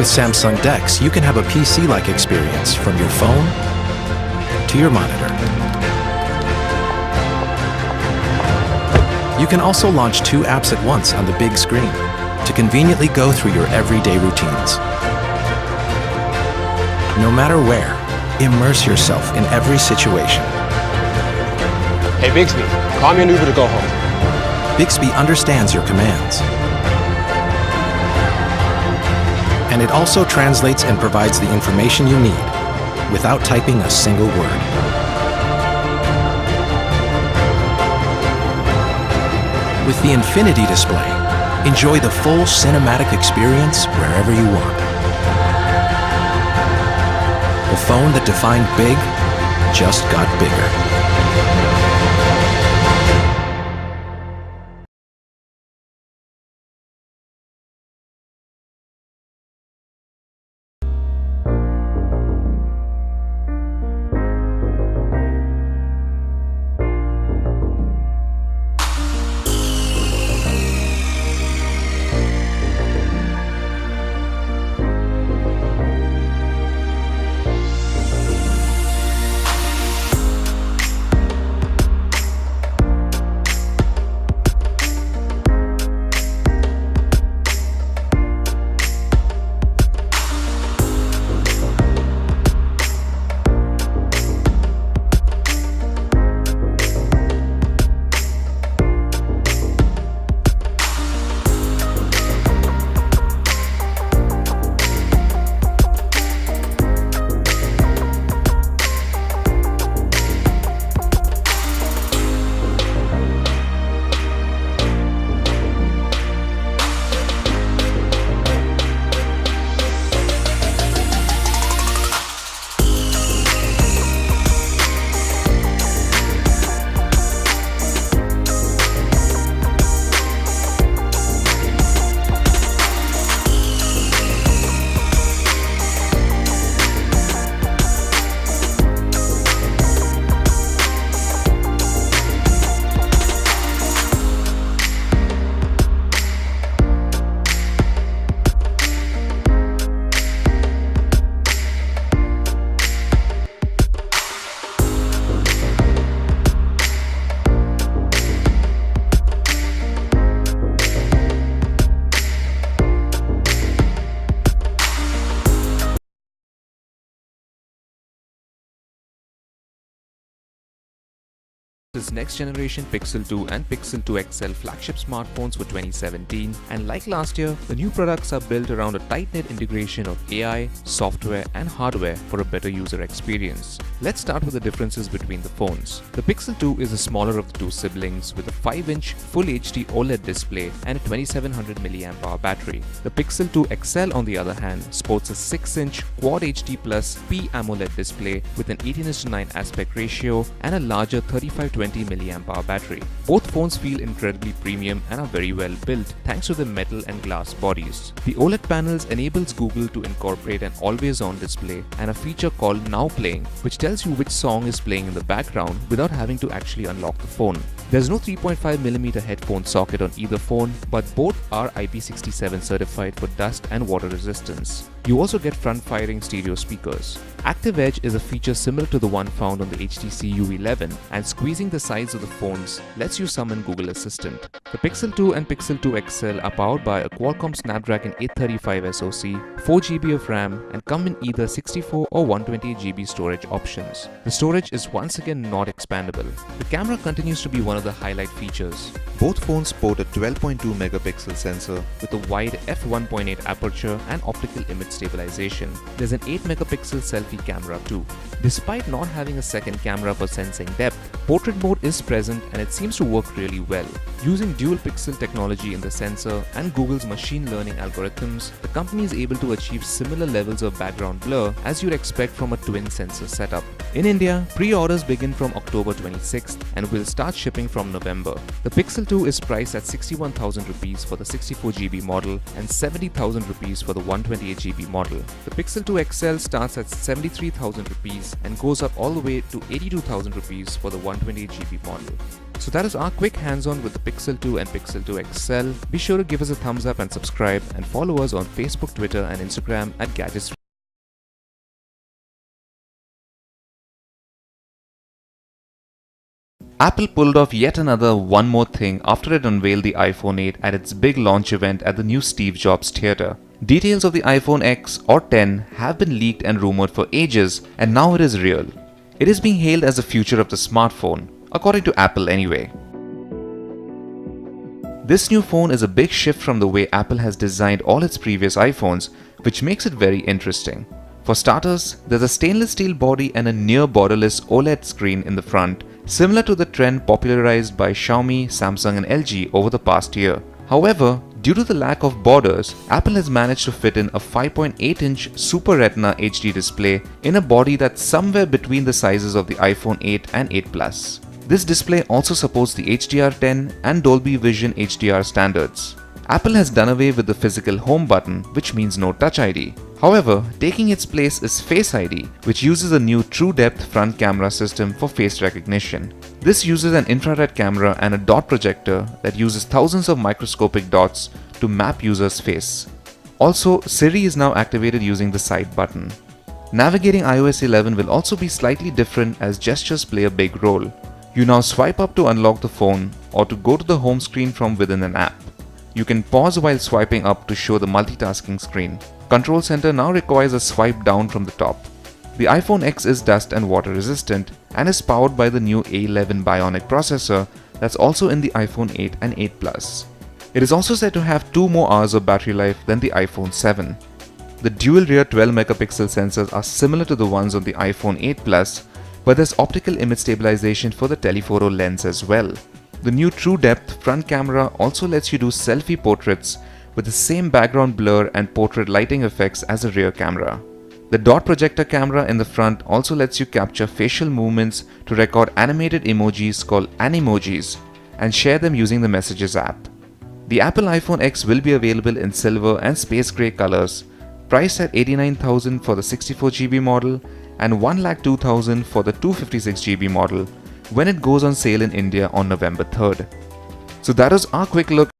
With Samsung DeX, you can have a PC-like experience from your phone to your monitor. You can also launch 2 apps at once on the big screen to conveniently go through your everyday routines. No matter where, immerse yourself in every situation. Hey Bixby, call me an Uber to go home. Bixby understands your commands. And it also translates and provides the information you need without typing a single word. With the Infinity display, enjoy the full cinematic experience wherever you want. The phone that defined big just got bigger. Its next generation Pixel 2 and Pixel 2 XL flagship smartphones for 2017, and like last year, the new products are built around a tight-knit integration of AI, software and hardware for a better user experience. Let's start with the differences between the phones. The Pixel 2 is the smaller of the two siblings with a 5-inch Full HD OLED display and a 2700 mAh battery. The Pixel 2 XL on the other hand sports a 6-inch Quad HD Plus P AMOLED display with an 18:9 aspect ratio and a larger 3520 mAh battery. Both phones feel incredibly premium and are very well built thanks to the metal and glass bodies. The OLED panels enables Google to incorporate an always-on display and a feature called Now Playing, which tells you which song is playing in the background without having to actually unlock the phone. There's no 3.5mm headphone socket on either phone, but both are IP67 certified for dust and water resistance. You also get front-firing stereo speakers. Active Edge is a feature similar to the one found on the HTC U11, and squeezing the sides of the phones lets you summon Google Assistant. The Pixel 2 and Pixel 2 XL are powered by a Qualcomm Snapdragon 835 SoC, 4GB of RAM, and come in either 64 or 128GB storage options. The storage is once again not expandable. The camera continues to be one of the highlight features. Both phones sport a 12.2 megapixel sensor with a wide f1.8 aperture and optical image stabilization. There's an 8 megapixel selfie camera too. Despite not having a second camera for sensing depth, portrait mode is present and it seems to work really well. Using dual pixel technology in the sensor and Google's machine learning algorithms, the company is able to achieve similar levels of background blur as you'd expect from a twin sensor setup. In India, pre-orders begin from October 26th and will start shipping from November. The Pixel 2 is priced at 61,000 rupees for the 64GB model and 70,000 rupees for the 128GB model. The Pixel 2 XL starts at 73,000 rupees and goes up all the way to 82,000 rupees for the 128GB 256GB model. So that is our quick hands-on with the Pixel 2 and Pixel 2 XL. Be sure to give us a thumbs up and subscribe, and follow us on Facebook, Twitter and Instagram at Gadgets. Apple pulled off yet another one more thing after it unveiled the iPhone 8 at its big launch event at the new Steve Jobs Theater. Details of the iPhone X or 10 have been leaked and rumored for ages, and now it is real. It is being hailed as the future of the smartphone, according to Apple anyway. This new phone is a big shift from the way Apple has designed all its previous iPhones, which makes it very interesting. For starters, there's a stainless steel body and a near borderless OLED screen in the front, similar to the trend popularized by Xiaomi, Samsung and LG over the past year. However, due to the lack of borders, Apple has managed to fit in a 5.8-inch Super Retina HD display in a body that's somewhere between the sizes of the iPhone 8 and 8 Plus. This display also supports the HDR10 and Dolby Vision HDR standards. Apple has done away with the physical home button, which means no Touch ID. However, taking its place is Face ID, which uses a new True Depth front camera system for face recognition. This uses an infrared camera and a dot projector that uses thousands of microscopic dots to map users' face. Also, Siri is now activated using the side button. Navigating iOS 11 will also be slightly different as gestures play a big role. You now swipe up to unlock the phone or to go to the home screen from within an app. You can pause while swiping up to show the multitasking screen. Control Center now requires a swipe down from the top. The iPhone X is dust and water resistant and is powered by the new A11 Bionic processor that's also in the iPhone 8 and 8 Plus. It is also said to have 2 more hours of battery life than the iPhone 7. The dual rear 12-megapixel sensors are similar to the ones on the iPhone 8 Plus, but there's optical image stabilization for the telephoto lens as well. The new True Depth front camera also lets you do selfie portraits with the same background blur and portrait lighting effects as the rear camera. The dot projector camera in the front also lets you capture facial movements to record animated emojis called Animojis and share them using the Messages app. The Apple iPhone X will be available in silver and space grey colors, priced at $89,000 for the 64GB model and $102,000 for the 256GB model when it goes on sale in India on November 3rd. So that is our quick look